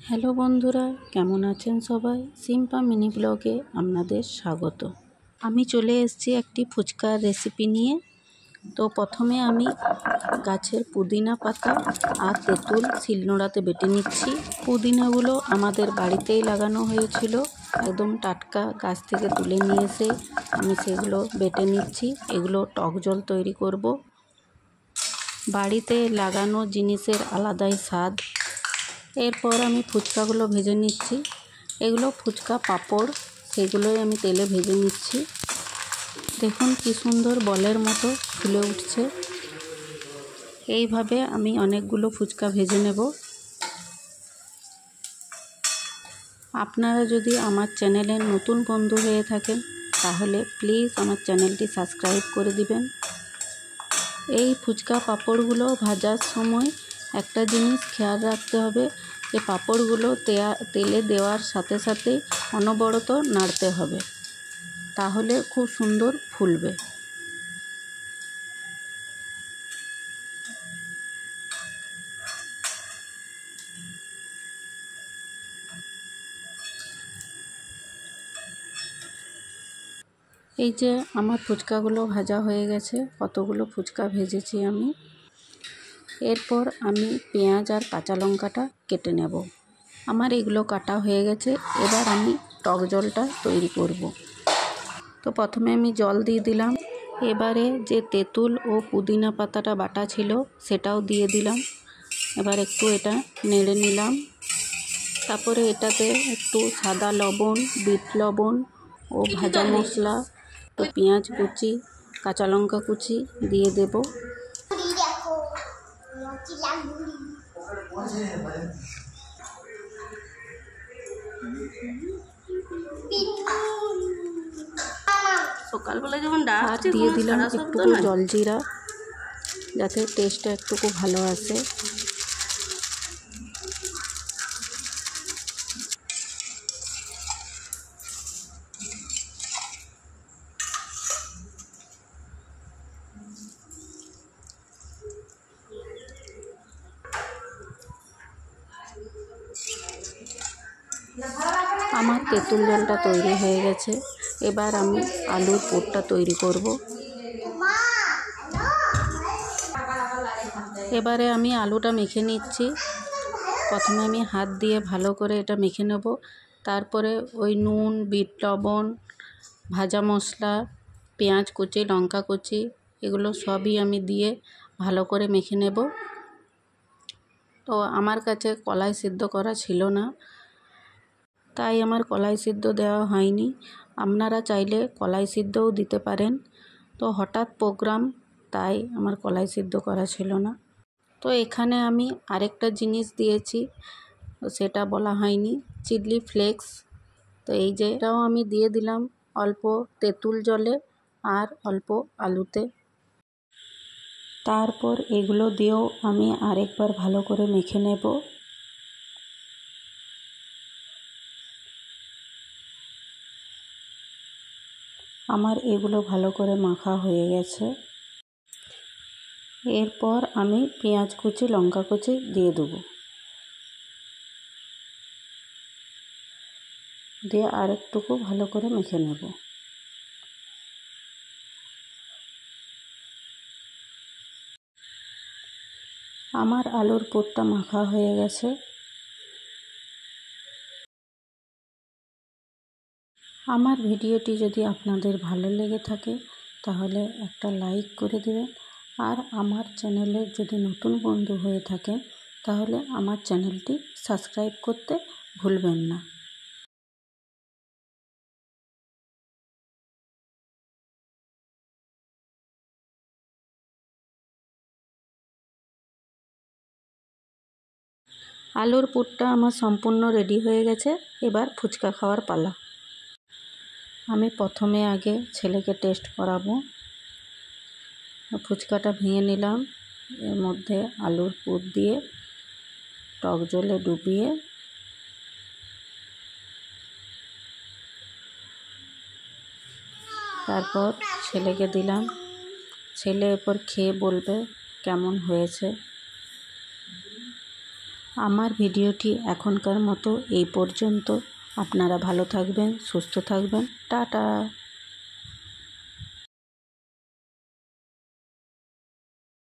Hello বন্ধুরা, কেমন আছেন সবাই? সিম্পা মিনি ব্লগে আপনাদের স্বাগত। আমি চলে এসেছি একটি ফুচকার রেসিপি নিয়ে। তো প্রথমে আমি গাছের পুদিনা পাতা আর তেঁতুল শিলনোড়াতে বেটে নিচ্ছি। পুদিনাগুলো আমাদের বাড়িতেই লাগানো হয়েছিল, একদম টাটকা গাছ থেকে তুলে নিয়ে এসে আমি সেগুলো বেটে নিচ্ছি। এগুলো টক জল তৈরি করব। বাড়িতে লাগানো জিনিসের আলাদাই স্বাদ। এরপর আমি ফুচকাগুলো ভেজে নিচ্ছি। এগুলো ফুচকা পাঁপড়, সেগুলোই আমি তেলে ভেজে নিচ্ছি। দেখুন কি সুন্দর বলের মতো ফুলে উঠছে। এইভাবে আমি অনেকগুলো ফুচকা ভেজে নেব। আপনারা যদি আমার চ্যানেলের নতুন বন্ধু হয়ে থাকেন তাহলে প্লিজ আমার চ্যানেলটি সাবস্ক্রাইব করে দিবেন। এই ফুচকা পাঁপড়গুলো ভাজার সময় একটা জিনিস খেয়াল রাখতে হবে যে পাঁপড়গুলো তেলে দেওয়ার সাথে সাথে অনবরত নাড়তে হবে, তাহলে খুব সুন্দর ফুলবে। এই যে আমার ফুচকাগুলো ভাজা হয়ে গেছে, কতগুলো ফুচকা ভেজেছি আমি। এরপর আমি পেঁয়াজ আর কাঁচা লঙ্কাটা কেটে নেব। আমার এগুলো কাটা হয়ে গেছে। এবার আমি টক জলটা তৈরি করব। তো প্রথমে আমি জল দিয়ে দিলাম। এবারে যে তেঁতুল ও পুদিনা পাতাটা বাটা ছিল সেটাও দিয়ে দিলাম। এবার একটু এটা নেড়ে নিলাম। তারপরে এটাতে একটু সাদা লবণ, বিট লবণ ও ভাজা মশলা, একটু পেঁয়াজ কুচি, কাঁচা লঙ্কা কুচি দিয়ে দেব। সকালবেলা যখন আর দিয়ে দিলাম একটু জলজিরা, যাতে টেস্টটা একটু ভালো আসে। আমার তেঁতুল জলটা তৈরি হয়ে গেছে। এবার আমি আলুর পুরটা তৈরি করব। এবারে আমি আলুটা মেখে নিচ্ছি। প্রথমে আমি হাত দিয়ে ভালো করে এটা মেখে নেব। তারপরে ওই নুন, বিট লবণ, ভাজা মশলা, পেঁয়াজ কুচি, লঙ্কা কুচি, এগুলো সবই আমি দিয়ে ভালো করে মেখে নেব। তো আমার কাছে কলাই সিদ্ধ করা ছিল না, তাই আমার কলাই সিদ্ধ দেওয়া হয়নি। আপনারা চাইলে কলাই সিদ্ধও দিতে পারেন। তো হঠাৎ প্রোগ্রাম, তাই আমার কলাই সিদ্ধ করা ছিল না। তো এখানে আমি আরেকটা জিনিস দিয়েছি, সেটা বলা হয়নি, চিলি ফ্লেক্স। তো এই যে এটাও আমি দিয়ে দিলাম অল্প তেঁতুল জলে আর অল্প আলুতে। তারপর এগুলো দিয়েও আমি আরেকবার ভালো করে মেখে নেব। আমার এগুলো ভালো করে মাখা হয়ে গেছে। এরপর আমি পেঁয়াজ কুচি, লঙ্কা কুচি দিয়ে দেবো। দিয়ে আরেকটুকু ভালো করে মেখে নেব। আমার আলুর পুরটা মাখা হয়ে গেছে। আমার ভিডিওটি যদি আপনাদের ভালো লেগে থাকে তাহলে একটা লাইক করে দেবেন। আর আমার চ্যানেলের যদি নতুন বন্ধু হয়ে থাকেন তাহলে আমার চ্যানেলটি সাবস্ক্রাইব করতে ভুলবেন না। আলুর পুরটা আমার সম্পূর্ণ রেডি হয়ে গেছে। এবার ফুচকা খাওয়ার পালা। আমি প্রথমে আগে ছেলেকে টেস্ট করাবো। ফুচকাটা ভেঙে নিলাম। এর মধ্যে আলুর পুর দিয়ে টক জলে ডুবিয়ে তারপর ছেলেকে দিলাম। ছেলে এরপর খেয়ে বলবে কেমন হয়েছে। আমার ভিডিওটি এখনকার মতো এই পর্যন্ত। আপনারা ভালো থাকবেন, সুস্থ থাকবেন। টাটা।